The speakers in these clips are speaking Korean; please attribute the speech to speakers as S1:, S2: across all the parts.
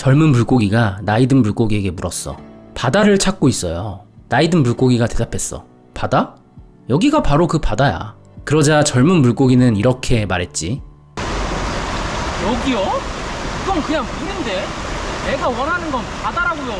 S1: 젊은 물고기가 나이든 물고기에게 물었어. 바다를 찾고 있어요. 나이든 물고기가 대답했어. 바다? 여기가 바로 그 바다야. 그러자 젊은 물고기는 이렇게 말했지.
S2: 여기요? 그건 그냥 물인데? 내가 원하는 건 바다라고요.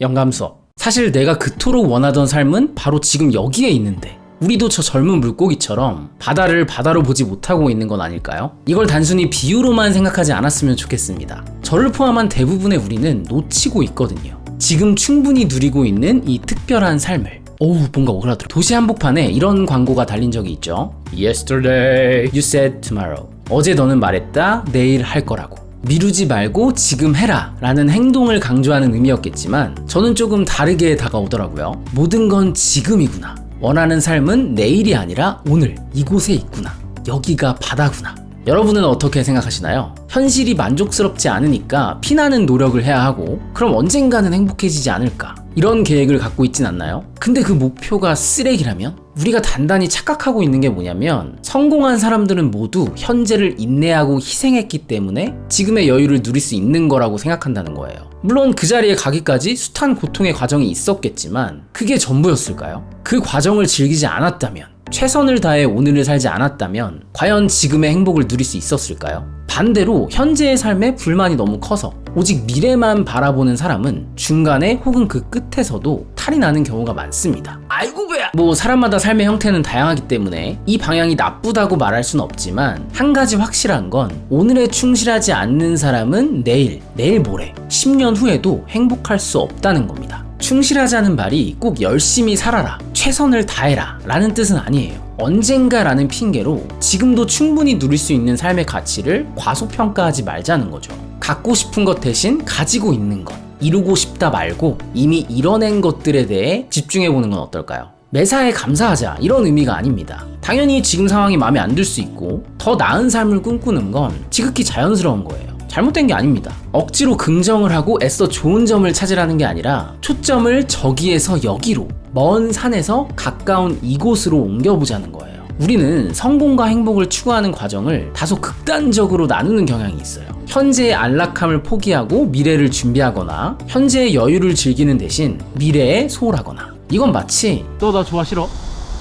S1: 영감 수업. 사실 내가 그토록 원하던 삶은 바로 지금 여기에 있는데 우리도 저 젊은 물고기처럼 바다를 바다로 보지 못하고 있는 건 아닐까요? 이걸 단순히 비유로만 생각하지 않았으면 좋겠습니다. 저를 포함한 대부분의 우리는 놓치고 있거든요. 지금 충분히 누리고 있는 이 특별한 삶을. 오우, 뭔가 오그라들어. 도시 한복판에 이런 광고가 달린 적이 있죠. Yesterday you said tomorrow. 어제 너는 말했다 내일 할 거라고. 미루지 말고 지금 해라 라는 행동을 강조하는 의미였겠지만 저는 조금 다르게 다가오더라고요. 모든 건 지금이구나. 원하는 삶은 내일이 아니라 오늘 이곳에 있구나. 여기가 바다구나. 여러분은 어떻게 생각하시나요? 현실이 만족스럽지 않으니까 피나는 노력을 해야 하고 그럼 언젠가는 행복해지지 않을까? 이런 계획을 갖고 있진 않나요? 근데 그 목표가 쓰레기라면? 우리가 단단히 착각하고 있는 게 뭐냐면 성공한 사람들은 모두 현재를 인내하고 희생했기 때문에 지금의 여유를 누릴 수 있는 거라고 생각한다는 거예요. 물론 그 자리에 가기까지 숱한 고통의 과정이 있었겠지만 그게 전부였을까요? 그 과정을 즐기지 않았다면, 최선을 다해 오늘을 살지 않았다면 과연 지금의 행복을 누릴 수 있었을까요? 반대로 현재의 삶에 불만이 너무 커서 오직 미래만 바라보는 사람은 중간에 혹은 그 끝에서도 탈이 나는 경우가 많습니다. 아이고 배야! 사람마다 삶의 형태는 다양하기 때문에 이 방향이 나쁘다고 말할 수는 없지만 한 가지 확실한 건 오늘에 충실하지 않는 사람은 내일 모레, 10년 후에도 행복할 수 없다는 겁니다. 충실하자는 말이 꼭 열심히 살아라, 최선을 다해라 라는 뜻은 아니에요. 언젠가라는 핑계로 지금도 충분히 누릴 수 있는 삶의 가치를 과소평가하지 말자는 거죠. 갖고 싶은 것 대신 가지고 있는 것, 이루고 싶다 말고 이미 이뤄낸 것들에 대해 집중해보는 건 어떨까요? 매사에 감사하자 이런 의미가 아닙니다. 당연히 지금 상황이 마음에 안 들 수 있고 더 나은 삶을 꿈꾸는 건 지극히 자연스러운 거예요. 잘못된 게 아닙니다. 억지로 긍정을 하고 애써 좋은 점을 찾으라는 게 아니라 초점을 저기에서 여기로, 먼 산에서 가까운 이곳으로 옮겨보자는 거예요. 우리는 성공과 행복을 추구하는 과정을 다소 극단적으로 나누는 경향이 있어요. 현재의 안락함을 포기하고 미래를 준비하거나 현재의 여유를 즐기는 대신 미래에 소홀하거나. 이건 마치
S2: 너 나 좋아 싫어?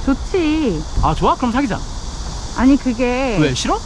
S3: 좋지.
S2: 아 좋아? 그럼 사귀자.
S3: 아니 그게
S2: 왜 싫어?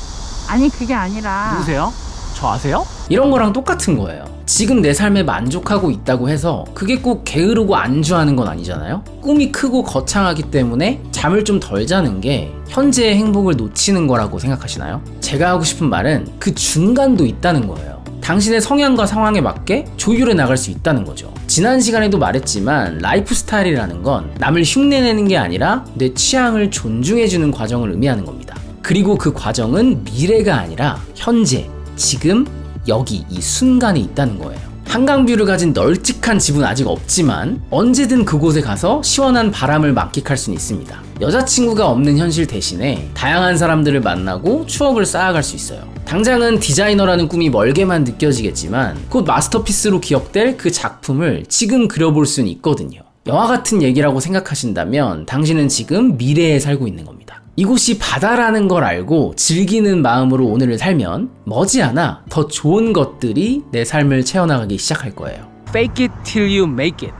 S3: 아니 그게 아니라
S2: 누구세요? 저 아세요?
S1: 이런 거랑 똑같은 거예요. 지금 내 삶에 만족하고 있다고 해서 그게 꼭 게으르고 안주하는 건 아니잖아요? 꿈이 크고 거창하기 때문에 잠을 좀 덜 자는 게 현재의 행복을 놓치는 거라고 생각하시나요? 제가 하고 싶은 말은 그 중간도 있다는 거예요. 당신의 성향과 상황에 맞게 조율해 나갈 수 있다는 거죠. 지난 시간에도 말했지만 라이프 스타일이라는 건 남을 흉내내는 게 아니라 내 취향을 존중해주는 과정을 의미하는 겁니다. 그리고 그 과정은 미래가 아니라 현재, 지금, 여기 이 순간에 있다는 거예요. 한강뷰를 가진 널찍한 집은 아직 없지만 언제든 그곳에 가서 시원한 바람을 만끽할 수는 있습니다. 여자친구가 없는 현실 대신에 다양한 사람들을 만나고 추억을 쌓아갈 수 있어요. 당장은 디자이너라는 꿈이 멀게만 느껴지겠지만 곧 마스터피스로 기억될 그 작품을 지금 그려볼 수는 있거든요. 영화 같은 얘기라고 생각하신다면 당신은 지금 미래에 살고 있는 겁니다. 이곳이 바다라는 걸 알고 즐기는 마음으로 오늘을 살면 머지않아 더 좋은 것들이 내 삶을 채워나가기 시작할 거예요.
S2: Fake it till you make it.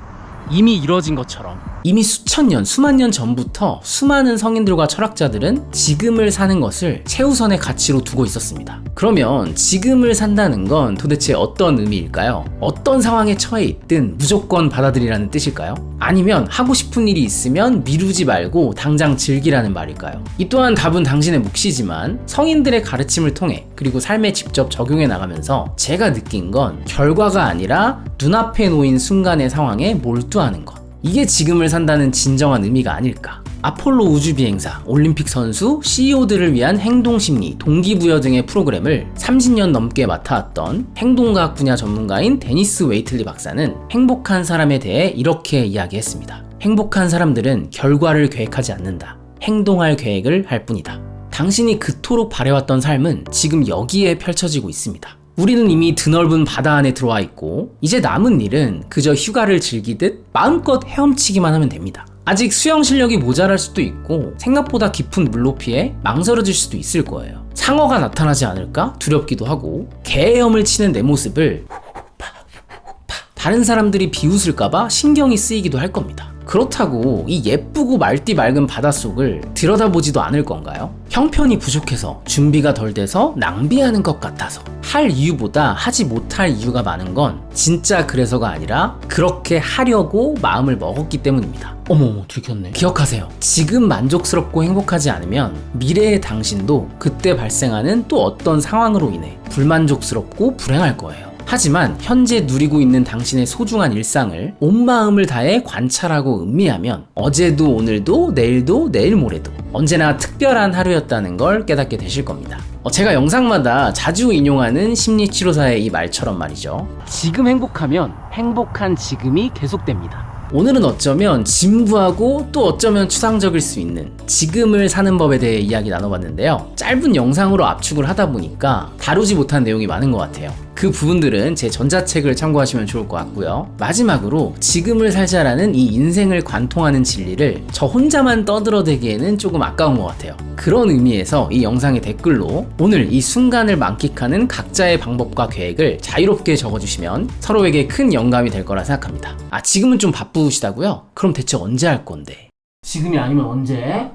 S2: 이미 이루어진 것처럼.
S1: 이미 수천 년, 수만 년 전부터 수많은 성인들과 철학자들은 지금을 사는 것을 최우선의 가치로 두고 있었습니다. 그러면 지금을 산다는 건 도대체 어떤 의미일까요? 어떤 상황에 처해 있든 무조건 받아들이라는 뜻일까요? 아니면 하고 싶은 일이 있으면 미루지 말고 당장 즐기라는 말일까요? 이 또한 답은 당신의 몫이지만 성인들의 가르침을 통해 그리고 삶에 직접 적용해 나가면서 제가 느낀 건 결과가 아니라 눈앞에 놓인 순간의 상황에 몰두하는 것. 이게 지금을 산다는 진정한 의미가 아닐까. 아폴로 우주비행사, 올림픽 선수, CEO들을 위한 행동심리, 동기부여 등의 프로그램을 30년 넘게 맡아왔던 행동과학 분야 전문가인 데니스 웨이틀리 박사는 행복한 사람에 대해 이렇게 이야기했습니다. 행복한 사람들은 결과를 계획하지 않는다. 행동할 계획을 할 뿐이다. 당신이 그토록 바래왔던 삶은 지금 여기에 펼쳐지고 있습니다. 우리는 이미 드넓은 바다 안에 들어와 있고 이제 남은 일은 그저 휴가를 즐기듯 마음껏 헤엄치기만 하면 됩니다. 아직 수영 실력이 모자랄 수도 있고 생각보다 깊은 물높이에 망설여질 수도 있을 거예요. 상어가 나타나지 않을까 두렵기도 하고 개 헤엄을 치는 내 모습을 다른 사람들이 비웃을까봐 신경이 쓰이기도 할 겁니다. 그렇다고 이 예쁘고 맑디 맑은 바닷속을 들여다보지도 않을 건가요? 형편이 부족해서, 준비가 덜 돼서, 낭비하는 것 같아서 할 이유보다 하지 못할 이유가 많은 건 진짜 그래서가 아니라 그렇게 하려고 마음을 먹었기 때문입니다. 어머, 들켰네. 기억하세요. 지금 만족스럽고 행복하지 않으면 미래의 당신도 그때 발생하는 또 어떤 상황으로 인해 불만족스럽고 불행할 거예요. 하지만 현재 누리고 있는 당신의 소중한 일상을 온 마음을 다해 관찰하고 음미하면 어제도 오늘도 내일도 내일 모레도 언제나 특별한 하루였다는 걸 깨닫게 되실 겁니다. 제가 영상마다 자주 인용하는 심리치료사의 이 말처럼 말이죠.
S2: 지금 행복하면 행복한 지금이 계속됩니다.
S1: 오늘은 어쩌면 진부하고 또 어쩌면 추상적일 수 있는 지금을 사는 법에 대해 이야기 나눠봤는데요. 짧은 영상으로 압축을 하다 보니까 다루지 못한 내용이 많은 것 같아요. 그 부분들은 제 전자책을 참고하시면 좋을 것 같고요. 마지막으로 지금을 살자라는 이 인생을 관통하는 진리를 저 혼자만 떠들어대기에는 조금 아까운 것 같아요. 그런 의미에서 이 영상의 댓글로 오늘 이 순간을 만끽하는 각자의 방법과 계획을 자유롭게 적어주시면 서로에게 큰 영감이 될 거라 생각합니다. 지금은 좀 바쁘시다고요? 그럼 대체 언제 할 건데? 지금이 아니면 언제?